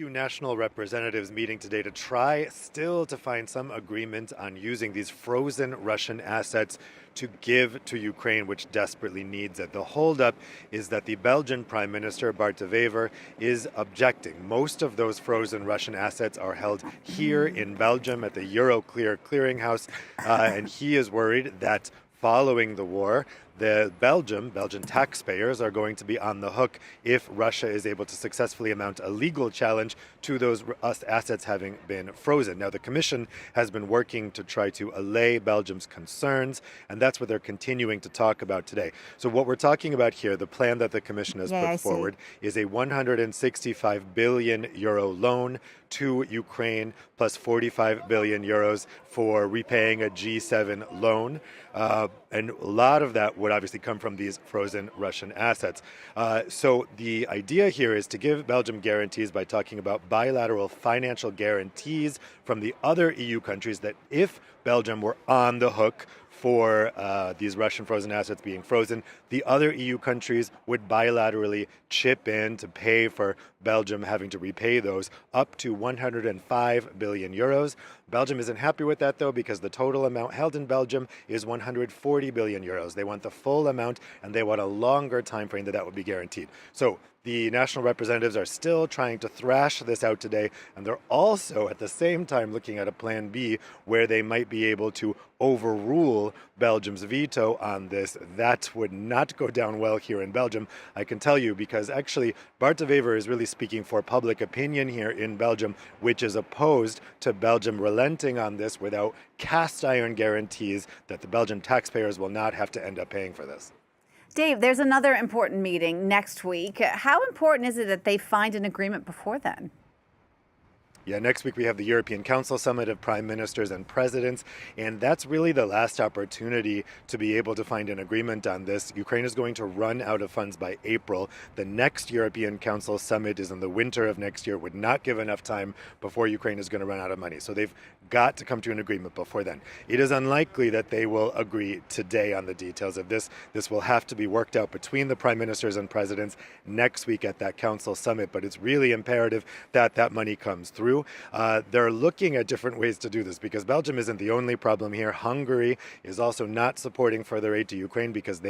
EU national representatives meeting today to try still to find some agreement on using these frozen Russian assets to give to Ukraine, which desperately needs it. The holdup is that the Belgian Prime Minister, Bart Wever, is objecting. Most of those frozen Russian assets are held here in Belgium at the Euroclear clearinghouse, and he is worried that following the war, the Belgian taxpayers are going to be on the hook if Russia is able to successfully mount a legal challenge to those assets having been frozen. Now, the Commission has been working to try to allay Belgium's concerns, and that's what they're continuing to talk about today. So what we're talking about here, the plan that the Commission has put forward, is a 165 billion euro loan to Ukraine, plus 45 billion euros for repaying a G7 loan. And a lot of that would obviously come from these frozen Russian assets. So the idea here is to give Belgium guarantees by talking about bilateral financial guarantees from the other EU countries that if Belgium were on the hook for these Russian frozen assets being frozen, the other EU countries would bilaterally chip in to pay for Belgium having to repay those up to 105 billion euros. Belgium isn't happy with that, though, because the total amount held in Belgium is 140 billion euros. They want the full amount, and they want a longer time frame that would be guaranteed. So the national representatives are still trying to thrash this out today, and they're also at the same time looking at a plan B where they might be able to overrule Belgium's veto on this. That would not go down well here in Belgium, I can tell you, because actually Bart Wever is really speaking for public opinion here in Belgium, which is opposed to Belgium relenting on this without cast iron guarantees that the Belgian taxpayers will not have to end up paying for this. Dave, there's another important meeting next week. How important is it that they find an agreement before then? Yeah, next week we have the European Council Summit of Prime Ministers and Presidents, and that's really the last opportunity to be able to find an agreement on this. Ukraine is going to run out of funds by April. The next European Council Summit is in the winter of next year. Would not give enough time before Ukraine is going to run out of money. So they've got to come to an agreement before then. It is unlikely that they will agree today on the details of this. This will have to be worked out between the Prime Ministers and Presidents next week at that Council Summit, but it's really imperative that that money comes through. They're looking at different ways to do this because Belgium isn't the only problem here. Hungary is also not supporting further aid to Ukraine because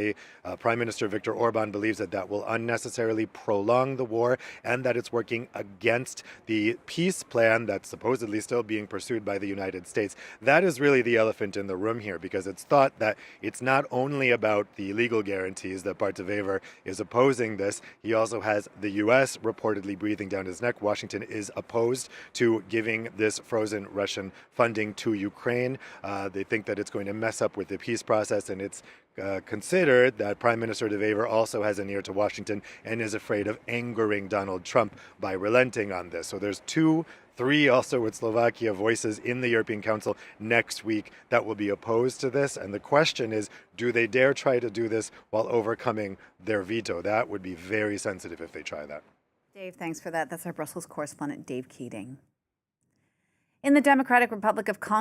Prime Minister Viktor Orban believes that that will unnecessarily prolong the war and that it's working against the peace plan that's supposedly still being pursued by the United States. That is really the elephant in the room here because it's thought that it's not only about the legal guarantees that Bart Wever is opposing this. He also has the U.S. reportedly breathing down his neck. Washington is opposed to giving this frozen Russian funding to Ukraine. They think that it's going to mess up with the peace process, and it's considered that Prime Minister Wever also has an ear to Washington and is afraid of angering Donald Trump by relenting on this. So there's three also with Slovakia voices in the European Council next week that will be opposed to this. And the question is, do they dare try to do this while overcoming their veto? That would be very sensitive if they try that. Dave, thanks for that. That's our Brussels correspondent, Dave Keating. In the Democratic Republic of Congo,